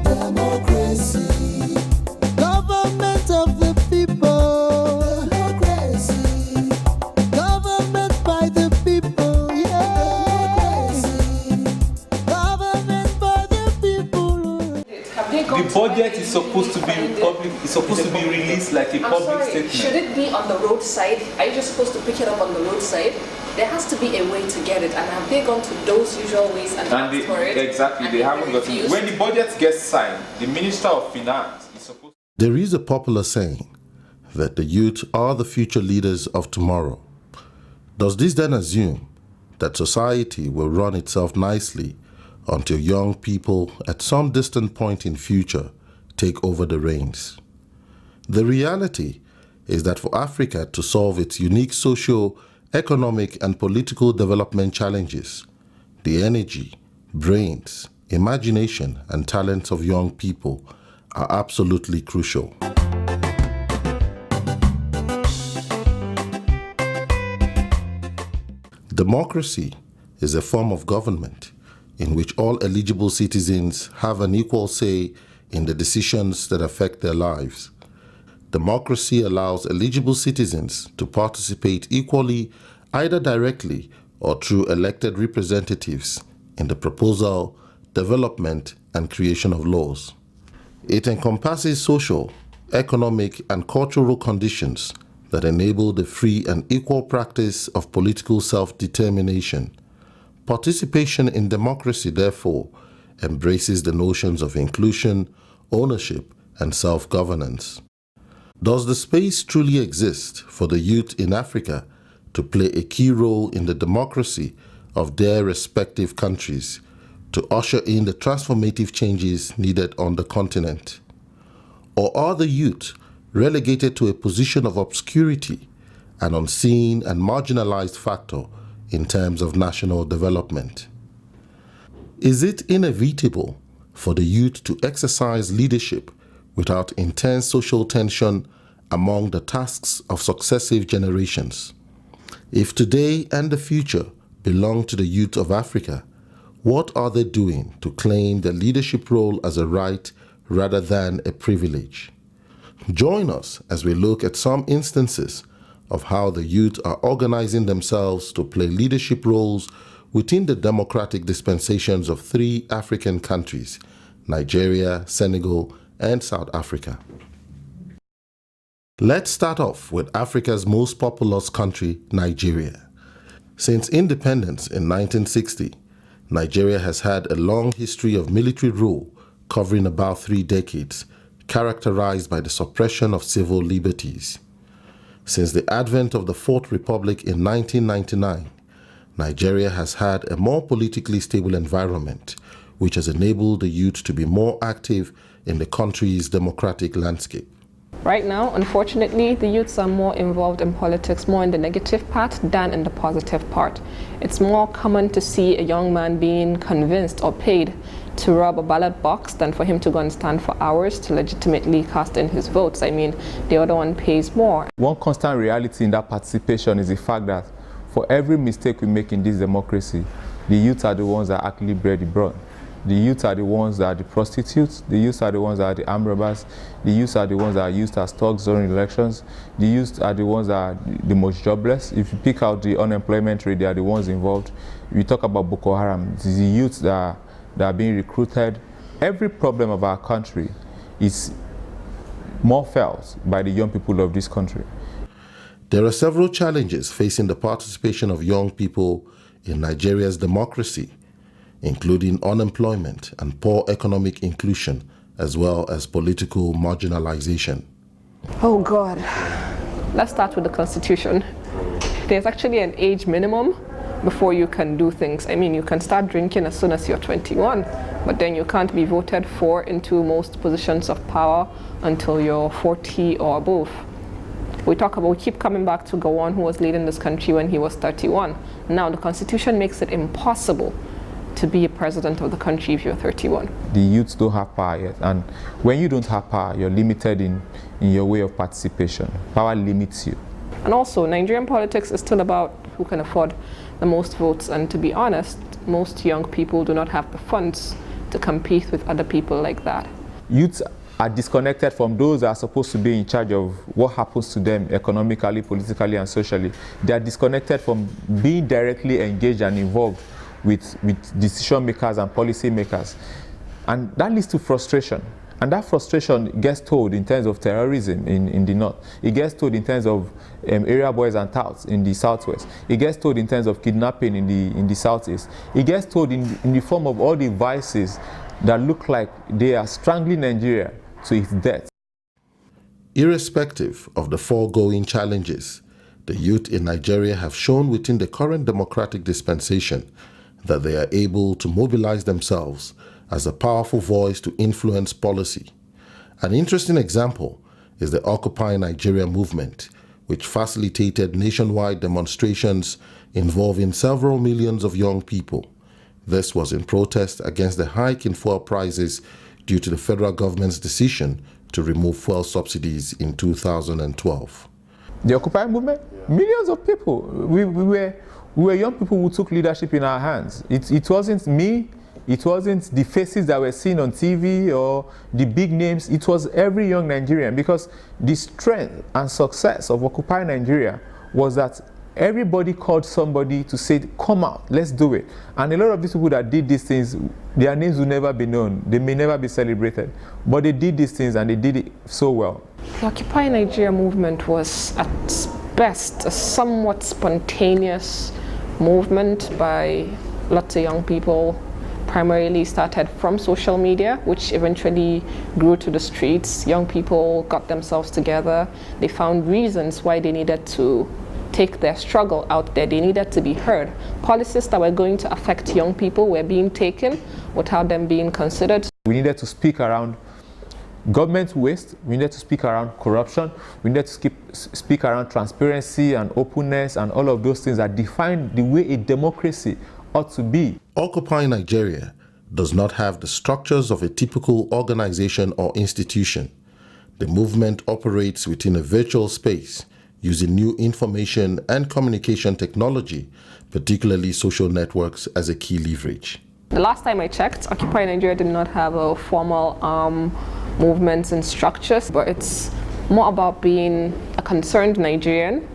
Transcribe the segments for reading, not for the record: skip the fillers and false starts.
Democracy. Government of the people. Democracy. Government by the people. Yeah. Democracy. Government by the people. The budget is supposed to be public. It's supposed to be released like a public statement. Should it be on the roadside? Are you just supposed to pick it up on the roadside? There has to be a way to get it, and have they gone to those usual ways and asked for it? Exactly, they haven't gotten it. When the budget gets signed, the Minister of Finance is supposed. There is a popular saying that the youth are the future leaders of tomorrow. Does this then assume that society will run itself nicely until young people at some distant point in future take over the reins? The reality is that for Africa to solve its unique socio-economic and political development challenges, the energy, brains, imagination, and talents of young people are absolutely crucial. Democracy is a form of government in which all eligible citizens have an equal say in the decisions that affect their lives. Democracy allows eligible citizens to participate equally, either directly or through elected representatives, in the proposal, development, and creation of laws. It encompasses social, economic, and cultural conditions that enable the free and equal practice of political self-determination. Participation in democracy, therefore, embraces the notions of inclusion, ownership, and self-governance. Does the space truly exist for the youth in Africa to play a key role in the democracy of their respective countries, to usher in the transformative changes needed on the continent? Or are the youth relegated to a position of obscurity, an unseen and marginalized factor in terms of national development? Is it inevitable for the youth to exercise leadership without intense social tension among the tasks of successive generations? If today and the future belong to the youth of Africa, what are they doing to claim the leadership role as a right rather than a privilege? Join us as we look at some instances of how the youth are organizing themselves to play leadership roles within the democratic dispensations of 3 African countries, Nigeria, Senegal, and South Africa. Let's start off with Africa's most populous country, Nigeria. Since independence in 1960, Nigeria has had a long history of military rule covering about 3 decades, characterized by the suppression of civil liberties. Since the advent of the Fourth Republic in 1999, Nigeria has had a more politically stable environment, which has enabled the youth to be more active in the country's democratic landscape. Right now, unfortunately, the youths are more involved in politics, more in the negative part than in the positive part. It's more common to see a young man being convinced or paid to rob a ballot box than for him to go and stand for hours to legitimately cast in his votes. I mean, the other one pays more. One constant reality in that participation is the fact that for every mistake we make in this democracy, the youth are the ones that actually bear the brunt. The youth are the ones that are the prostitutes, the youth are the ones that are the armed robbers, the youth are the ones that are used as thugs during elections, the youth are the ones that are the most jobless. If you pick out the unemployment rate, they are the ones involved. We talk about Boko Haram, it's the youth that are being recruited. Every problem of our country is more felt by the young people of this country. There are several challenges facing the participation of young people in Nigeria's democracy, including unemployment and poor economic inclusion, as well as political marginalization. Oh God. Let's start with the Constitution. There's actually an age minimum before you can do things. I mean, you can start drinking as soon as you're 21, but then you can't be voted for into most positions of power until you're 40 or above. We keep coming back to Gowon, who was leading this country when he was 31. Now the Constitution makes it impossible to be a president of the country if you're 31. The youths don't have power yet, and when you don't have power, you're limited in your way of participation. Power limits you. And also, Nigerian politics is still about who can afford the most votes, and to be honest, most young people do not have the funds to compete with other people like that. Youths are disconnected from those that are supposed to be in charge of what happens to them economically, politically, and socially. They are disconnected from being directly engaged and involved with decision makers and policy makers. And that leads to frustration. And that frustration gets told in terms of terrorism in the north. It gets told in terms of area boys and touts in the southwest. It gets told in terms of kidnapping in the southeast. It gets told in the form of all the vices that look like they are strangling Nigeria to its death. Irrespective of the foregoing challenges, the youth in Nigeria have shown within the current democratic dispensation that they are able to mobilize themselves as a powerful voice to influence policy. An interesting example is the Occupy Nigeria movement, which facilitated nationwide demonstrations involving several millions of young people. This was in protest against the hike in fuel prices due to the federal government's decision to remove fuel subsidies in 2012. The Occupy movement? Yeah. Millions of people. We were young people who took leadership in our hands. It wasn't me. It wasn't the faces that were seen on TV or the big names. It was every young Nigerian, because the strength and success of Occupy Nigeria was that everybody called somebody to say, come out, let's do it. And a lot of these people that did these things, their names will never be known. They may never be celebrated. But they did these things and they did it so well. The Occupy Nigeria movement was at best a somewhat spontaneous movement by lots of young people. Primarily started from social media, which eventually grew to the streets. Young people got themselves together. They found reasons why they needed to take their struggle out there. They needed to be heard. Policies that were going to affect young people were being taken without them being considered. We needed to speak around government waste. We needed to speak around corruption. We needed to speak around transparency and openness and all of those things that define the way a democracy ought to be. Occupy Nigeria does not have the structures of a typical organization or institution. The movement operates within a virtual space using new information and communication technology, particularly social networks, as a key leverage. The last time I checked, Occupy Nigeria did not have a formal movements and structures, but it's more about being a concerned Nigerian.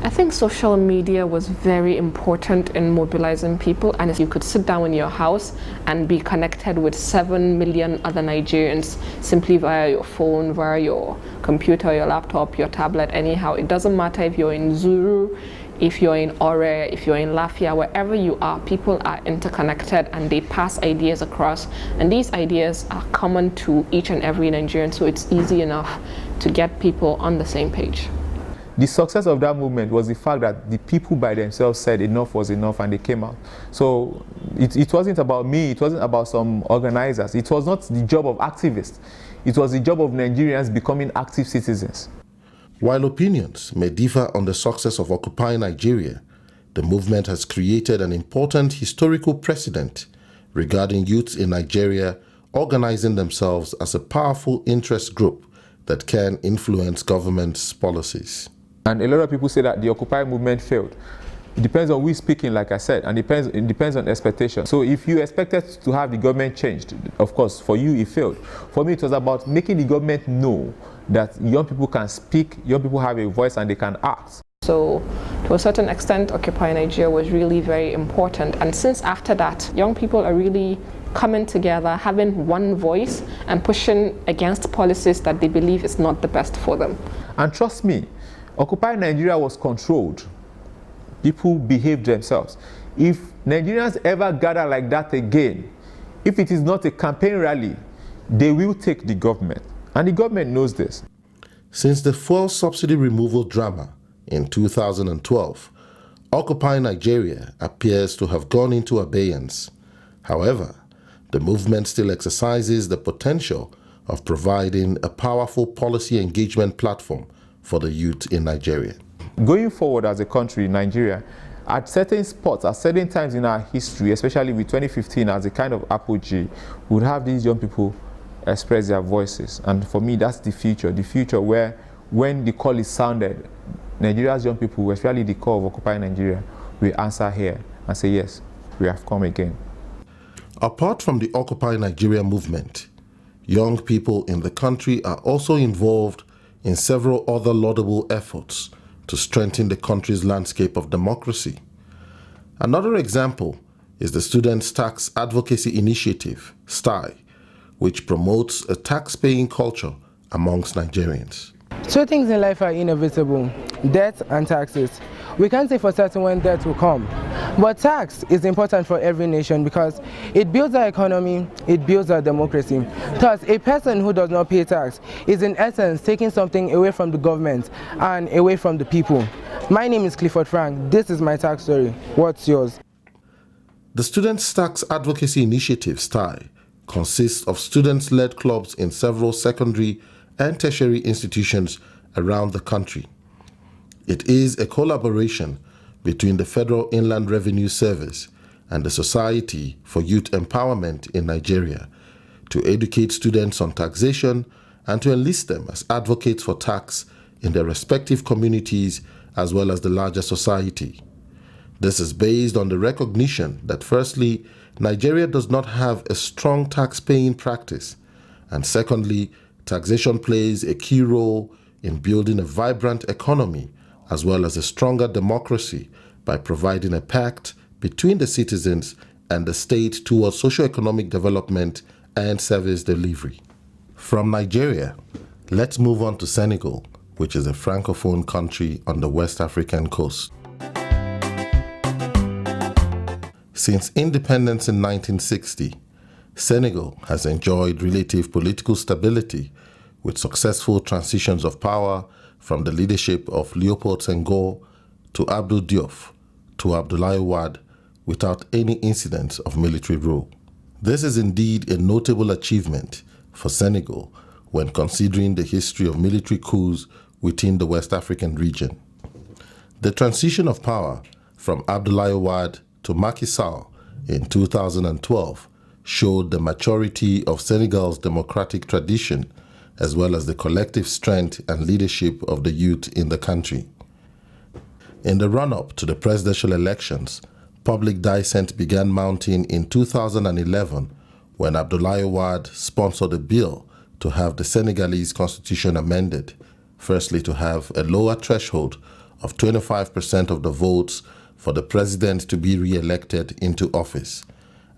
I think social media was very important in mobilizing people, and you could sit down in your house and be connected with 7 million other Nigerians simply via your phone, via your computer, your laptop, your tablet, anyhow. It doesn't matter if you're in Zuru, if you're in Ore, if you're in Lafia, wherever you are, people are interconnected and they pass ideas across. And these ideas are common to each and every Nigerian, so it's easy enough to get people on the same page. The success of that movement was the fact that the people by themselves said enough was enough and they came out. So it wasn't about me, it wasn't about some organizers. It was not the job of activists. It was the job of Nigerians becoming active citizens. While opinions may differ on the success of Occupy Nigeria, the movement has created an important historical precedent regarding youths in Nigeria organizing themselves as a powerful interest group that can influence government's policies. And a lot of people say that the Occupy movement failed. It depends on who is speaking, like I said, and it depends on expectation. So if you expected to have the government changed, of course, for you it failed. For me, it was about making the government know that young people can speak, young people have a voice, and they can act. So to a certain extent, Occupy Nigeria was really very important. And since after that, young people are really coming together, having one voice, and pushing against policies that they believe is not the best for them. And trust me, Occupy Nigeria was controlled. People behaved themselves. If Nigerians ever gather like that again, if it is not a campaign rally, they will take the government. And the government knows this. Since the fuel subsidy removal drama in 2012, Occupy Nigeria appears to have gone into abeyance. However, the movement still exercises the potential of providing a powerful policy engagement platform for the youth in Nigeria. Going forward as a country, Nigeria, at certain spots, at certain times in our history, especially with 2015 as a kind of apogee, we would have these young people express their voices. And for me, that's the future where when the call is sounded, Nigeria's young people, especially the core of Occupy Nigeria, will answer here and say yes. we have come again. Apart from the Occupy Nigeria movement, young people in the country are also involved in several other laudable efforts to strengthen the country's landscape of democracy. Another example is the Students' Tax Advocacy Initiative, STAI, which promotes a tax-paying culture amongst Nigerians. Two things in life are inevitable: debt and taxes. We can't say for certain when debt will come, but tax is important for every nation because it builds our economy, it builds our democracy. Thus, a person who does not pay tax is in essence taking something away from the government and away from the people. My name is Clifford Frank. This is my tax story. What's yours? The Students' Tax Advocacy Initiative, STAI, consists of students-led clubs in several secondary and tertiary institutions around the country. It is a collaboration between the Federal Inland Revenue Service and the Society for Youth Empowerment in Nigeria to educate students on taxation and to enlist them as advocates for tax in their respective communities as well as the larger society. This is based on the recognition that firstly, Nigeria does not have a strong tax-paying practice, and secondly, taxation plays a key role in building a vibrant economy as well as a stronger democracy by providing a pact between the citizens and the state towards socio-economic development and service delivery. From Nigeria, let's move on to Senegal, which is a francophone country on the West African coast. Since independence in 1960, Senegal has enjoyed relative political stability with successful transitions of power from the leadership of Léopold Senghor to Abdou Diouf to Abdoulaye Wade without any incidents of military rule. This is indeed a notable achievement for Senegal when considering the history of military coups within the West African region. The transition of power from Abdoulaye Wade to Macky Sall in 2012 showed the maturity of Senegal's democratic tradition as well as the collective strength and leadership of the youth in the country. In the run-up to the presidential elections, public dissent began mounting in 2011 when Abdoulaye Wade sponsored a bill to have the Senegalese constitution amended, firstly to have a lower threshold of 25% of the votes for the president to be re-elected into office,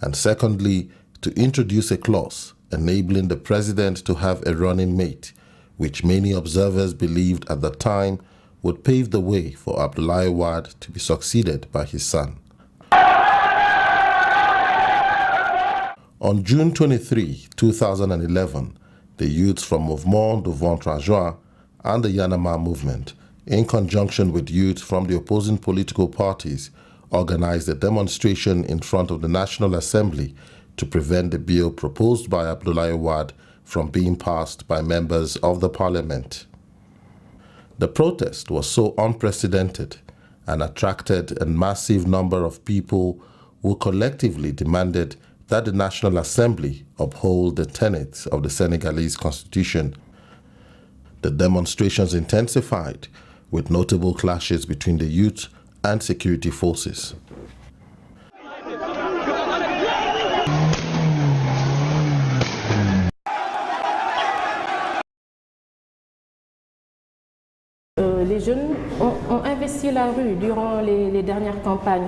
and secondly, to introduce a clause enabling the president to have a running mate, which many observers believed at the time would pave the way for Abdoulaye Wade to be succeeded by his son. On June 23, 2011, the youths from Mouvement du Ventre Joie and the Yanama movement, in conjunction with youth from the opposing political parties, organized a demonstration in front of the National Assembly to prevent the bill proposed by Abdoulaye Wade from being passed by members of the parliament. The protest was so unprecedented and attracted a massive number of people who collectively demanded that the National Assembly uphold the tenets of the Senegalese constitution. The demonstrations intensified, with notable clashes between the youth and security forces. Les jeunes ont investi la rue durant les dernières campagnes,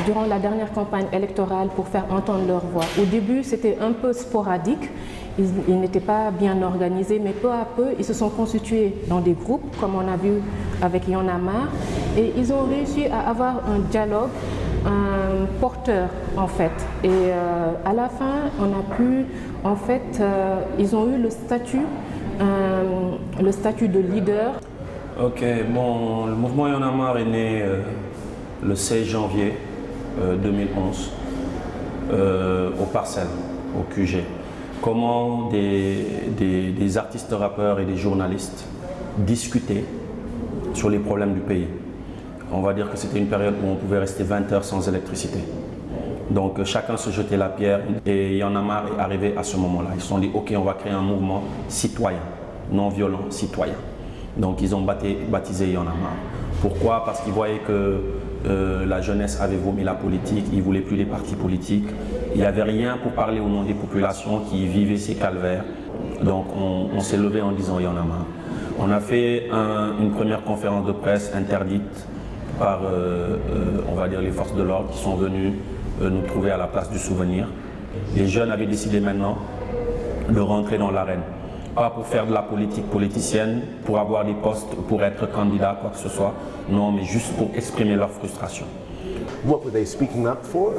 durant la dernière campagne électorale pour faire entendre leur voix. Au début, c'était un peu sporadique, ils n'étaient pas bien organisés, mais peu à peu, ils se sont constitués dans des groupes, comme on a vu avec Y'en a marre, et ils ont réussi à avoir un dialogue porteur, en fait. Et à la fin, on a pu, en fait, ils ont eu le statut de leader. Ok, bon, le mouvement Y'en a marre est né le 16 janvier 2011 au Parcelles, au QG. Comment des artistes rappeurs et des journalistes discutaient sur les problèmes du pays. On va dire que c'était une période où on pouvait rester 20 heures sans électricité. Donc chacun se jetait la pierre et Y'en a marre est arrivé à ce moment-là. Ils se sont dit ok, on va créer un mouvement citoyen, non violent, citoyen. Donc ils ont baptisé Y'en a marre. Pourquoi? Parce qu'ils voyaient que la jeunesse avait vomi la politique, ils ne voulaient plus les partis politiques. Il n'y avait rien pour parler au nom des populations qui vivaient ces calvaires. Donc on s'est levé en disant il y en a marre. On a fait une première conférence de presse interdite par, on va dire, les forces de l'ordre qui sont venues nous trouver à la place du souvenir. Les jeunes avaient décidé maintenant de rentrer dans l'arène. Pas pour faire de la politique politicienne, pour avoir des postes, pour être candidat, quoi que ce soit. Non, mais juste pour exprimer leur frustration. What were they speaking up for?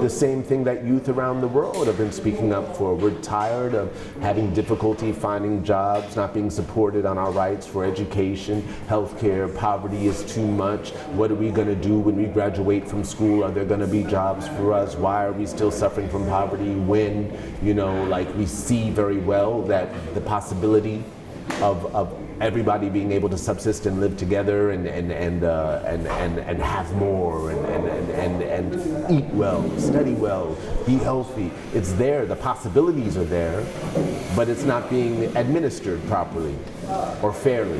The same thing that youth around the world have been speaking up for. We're tired of having difficulty finding jobs, not being supported on our rights for education, healthcare, poverty is too much. What are we going to do when we graduate from school? Are there going to be jobs for us? Why are we still suffering from poverty when, you know, like we see very well that the possibility of everybody being able to subsist and live together and have more and eat well, study well, be healthy. It's there, the possibilities are there, but it's not being administered properly or fairly.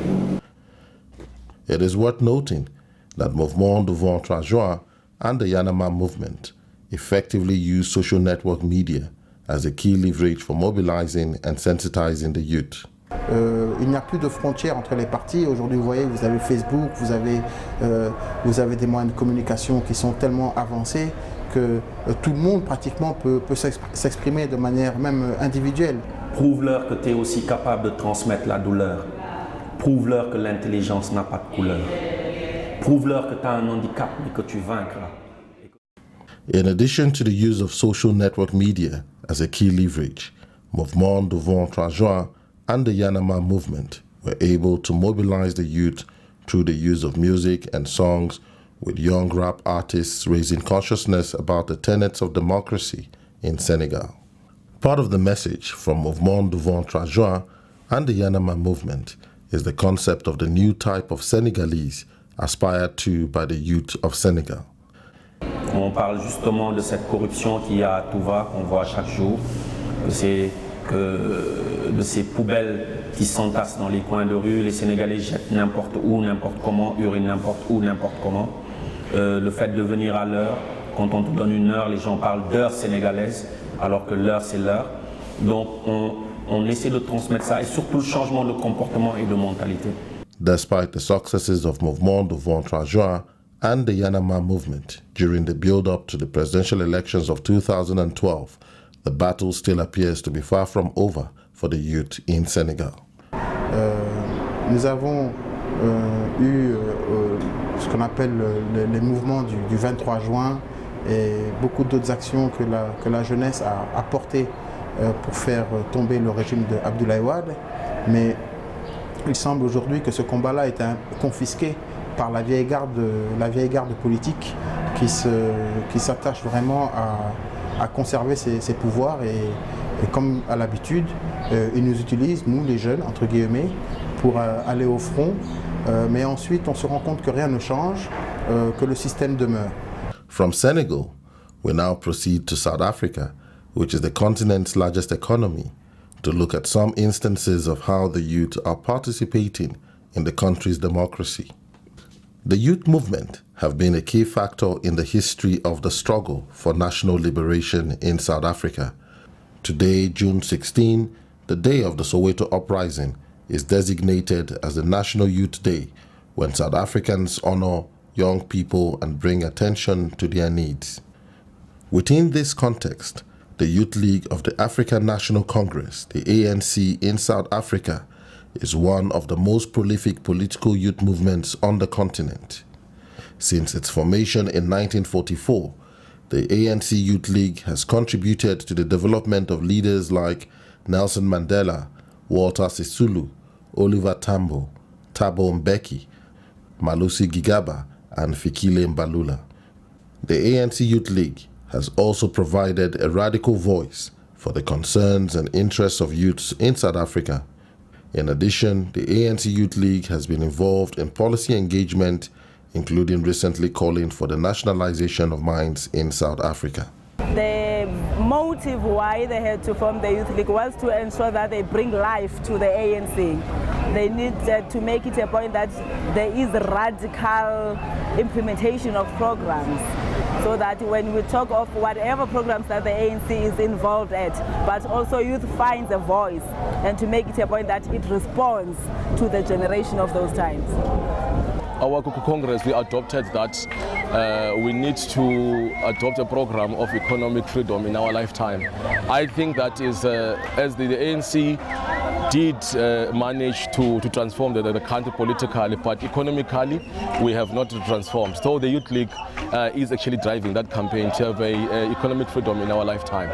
It is worth noting that Mouvement Devant 3 Juin and the Yanama movement effectively use social network media as a key leverage for mobilizing and sensitizing the youth. Il n'y a plus de frontières entre les partis. Aujourd'hui, vous voyez, vous avez Facebook, vous avez des moyens de communication qui sont tellement avancés que tout le monde pratiquement peut s'exprimer de manière même individuelle. Prouve-leur que tu es aussi capable de transmettre la douleur. Prouve-leur que l'intelligence n'a pas de couleur. Prouve-leur que tu as un handicap mais que tu vaincras. In addition to the use of social network media as a key leverage, Mouvement Devant 3 Juin and the Yanama movement were able to mobilize the youth through the use of music and songs, with young rap artists raising consciousness about the tenets of democracy in Senegal. Part of the message from Mouvement Devant 3 Juin and the Yanama movement is the concept of the new type of Senegalese aspired to by the youth of Senegal. On parle justement de cette corruption qui a à tout va, qu'on voit chaque jour, de ces poubelles qui s'entassent dans les coins de rue, les Sénégalais jettent n'importe où, n'importe comment, urinent n'importe où, n'importe comment. Le fait de venir à l'heure, quand on te donne une heure, les gens parlent d'heure sénégalaise, alors que l'heure c'est l'heure. Donc on essaie de transmettre ça, et surtout le changement de comportement et de mentalité. Despite the successes of Mouvement Devant 3 Juin and the Yanama movement during the build-up to the presidential elections of 2012, the battle still appears to be far from over for the youth in Senegal. Nous avons eu ce qu'on appelle les mouvements du 23 juin et beaucoup d'autres actions que la jeunesse a portées pour faire tomber le régime d'Abdoulaye Wade. Mais il semble aujourd'hui que ce combat-là est confisqué par la vieille garde politique qui s'attache vraiment à conserver ses pouvoirs et comme à l'habitude, ils nous utilisent, nous les jeunes, entre guillemets, pour aller au front, mais ensuite on se rend compte que rien ne change, que le système demeure. From Senegal, we now proceed to South Africa, which is the continent's largest economy, to look at some instances of how the youth are participating in the country's democracy. The youth movement have been a key factor in the history of the struggle for national liberation in South Africa. Today, June 16, the day of the Soweto uprising, is designated as the National Youth Day, when South Africans honor young people and bring attention to their needs. Within this context, the Youth League of the African National Congress, the ANC in South Africa, is one of the most prolific political youth movements on the continent. Since its formation in 1944, the ANC Youth League has contributed to the development of leaders like Nelson Mandela, Walter Sisulu, Oliver Tambo, Thabo Mbeki, Malusi Gigaba, and Fikile Mbalula. The ANC Youth League has also provided a radical voice for the concerns and interests of youths in South Africa. In addition, the ANC Youth League has been involved in policy engagement, including recently calling for the nationalization of mines in South Africa. The the motive why they had to form the Youth League was to ensure that they bring life to the ANC. They need to make it a point that there is radical implementation of programs, so that when we talk of whatever programs that the ANC is involved at, but also youth finds a voice, and to make it a point that it responds to the generation of those times. Our Congress, we adopted that we need to adopt a program of economic freedom in our lifetime. I think that is, as the ANC did manage to transform the country politically, but economically we have not transformed. So the Youth League is actually driving that campaign to have economic freedom in our lifetime.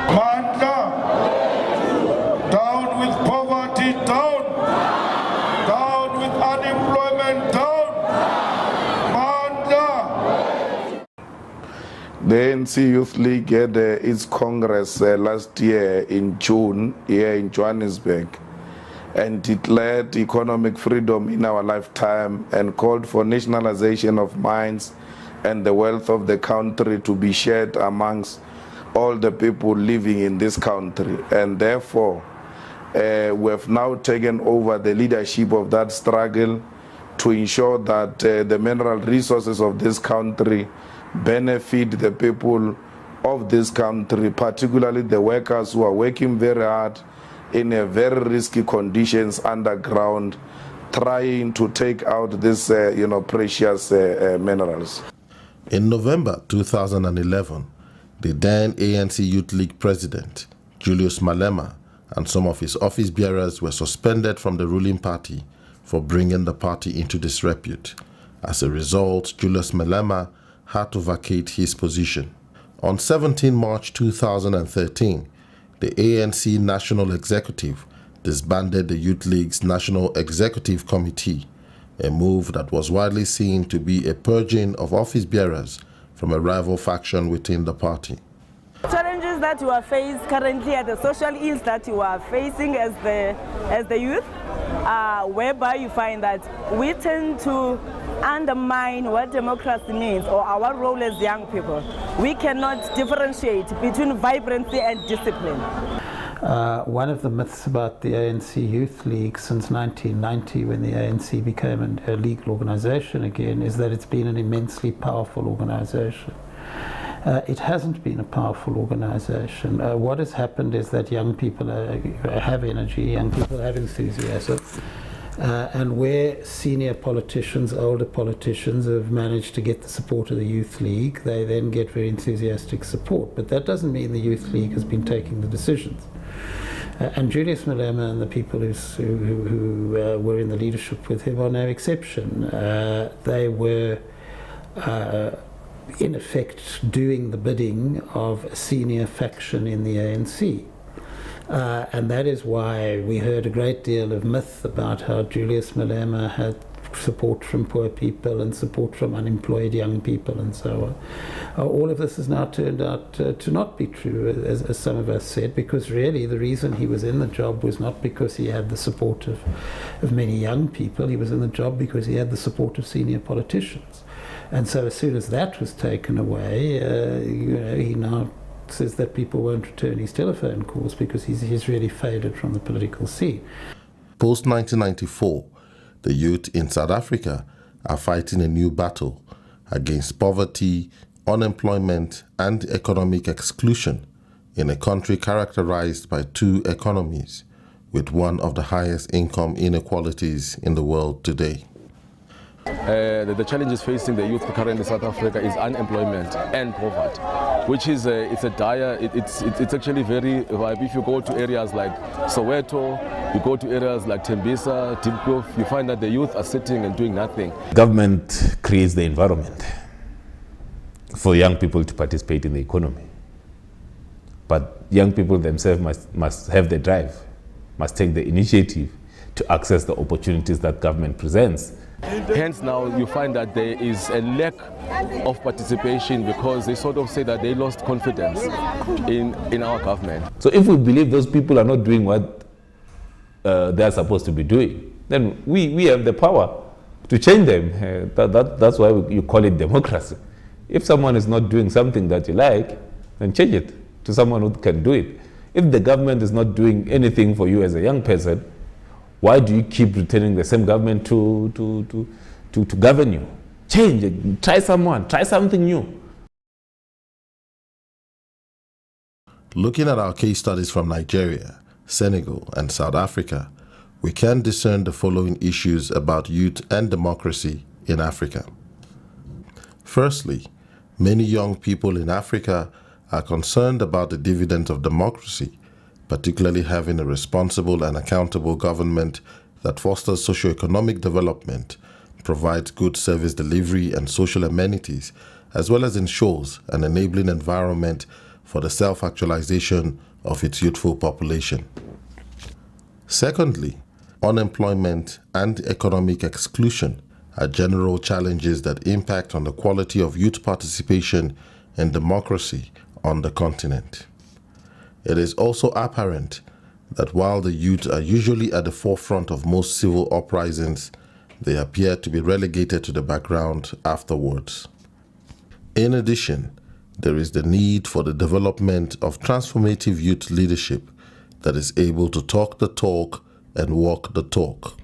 Mandla, down with poverty, down with unemployment, down. Mandla. The ANC Youth League had its Congress last year in June here in Johannesburg, and declared economic freedom in our lifetime and called for nationalization of mines and the wealth of the country to be shared amongst all the people living in this country. And therefore, we have now taken over the leadership of that struggle to ensure that the mineral resources of this country benefit the people of this country, particularly the workers who are working very hard in very risky conditions underground, trying to take out these precious minerals. In November 2011, the then ANC Youth League president, Julius Malema, and some of his office bearers were suspended from the ruling party for bringing the party into disrepute. As a result, Julius Malema had to vacate his position. On 17 March 2013, the ANC National Executive disbanded the Youth League's National Executive Committee, a move that was widely seen to be a purging of office bearers from a rival faction within the party. Challenges that you are faced currently are the social ills that you are facing as the youth, whereby you find that we tend to undermine what democracy means, or our role as young people. We cannot differentiate between vibrancy and discipline. One of the myths about the ANC Youth League since 1990, when the ANC became a legal organization again, is that it's been an immensely powerful organization. It hasn't been a powerful organization. What has happened is that young people have energy, young people have enthusiasm, and where senior politicians, older politicians have managed to get the support of the Youth League, they then get very enthusiastic support. But that doesn't mean the Youth League has been taking the decisions. And Julius Malema and the people who were in the leadership with him are no exception. They were in effect doing the bidding of a senior faction in the ANC. And that is why we heard a great deal of myth about how Julius Malema had support from poor people and support from unemployed young people and so on. All of this has now turned out to not be true, as some of us said, because really the reason he was in the job was not because he had the support of many young people. He was in the job because he had the support of senior politicians. And so as soon as that was taken away, he now says that people won't return his telephone calls because he's really faded from the political scene. Post-1994, the youth in South Africa are fighting a new battle against poverty, unemployment, and economic exclusion in a country characterized by two economies, with one of the highest income inequalities in the world today. The challenges facing the youth currently in South Africa is unemployment and poverty, which is it's actually very, if you go to areas like Soweto, you go to areas like Tembisa, Diepkloof, you find that the youth are sitting and doing nothing. Government creates the environment for young people to participate in the economy. But young people themselves must have the drive, must take the initiative to access the opportunities that government presents. Hence now you find that there is a lack of participation because they sort of say that they lost confidence in our government. So if we believe those people are not doing what they are supposed to be doing, then we have the power to change them. That's why you call it democracy. If someone is not doing something that you like, and change it to someone who can do it. If the government is not doing anything for you as a young person, why do you keep returning the same government to govern you? Change it, try something new. Looking at our case studies from Nigeria, Senegal, and South Africa, we can discern the following issues about youth and democracy in Africa. Firstly, many young people in Africa are concerned about the dividends of democracy, particularly having a responsible and accountable government that fosters socio-economic development, provides good service delivery and social amenities, as well as ensures an enabling environment for the self-actualization of its youthful population. Secondly, unemployment and economic exclusion are general challenges that impact on the quality of youth participation in democracy on the continent. It is also apparent that while the youth are usually at the forefront of most civil uprisings, they appear to be relegated to the background afterwards. In addition, there is the need for the development of transformative youth leadership that is able to talk the talk and walk the talk.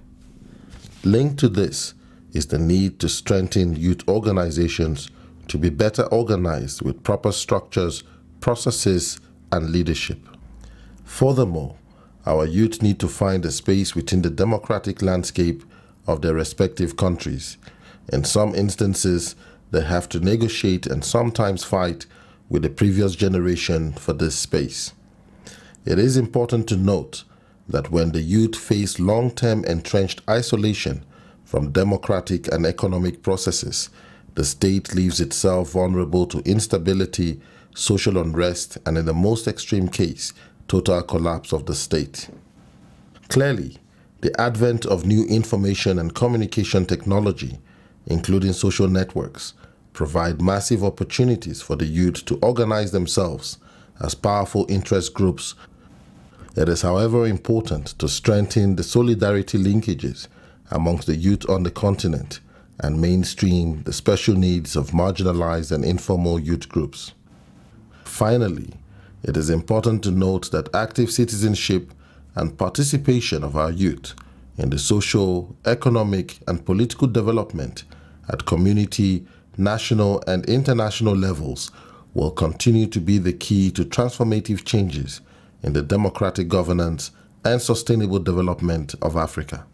Linked to this is the need to strengthen youth organizations to be better organized with proper structures, processes, and leadership. Furthermore, our youth need to find a space within the democratic landscape of their respective countries. In some instances, they have to negotiate and sometimes fight with the previous generation for this space. It is important to note that when the youth face long-term entrenched isolation from democratic and economic processes, the state leaves itself vulnerable to instability, social unrest, and in the most extreme case, total collapse of the state. Clearly, the advent of new information and communication technology, including social networks, provide massive opportunities for the youth to organize themselves as powerful interest groups. It is, however, important to strengthen the solidarity linkages amongst the youth on the continent and mainstream the special needs of marginalized and informal youth groups. Finally, it is important to note that active citizenship and participation of our youth in the social, economic, and political development at community, national, and international levels will continue to be the key to transformative changes in the democratic governance and sustainable development of Africa.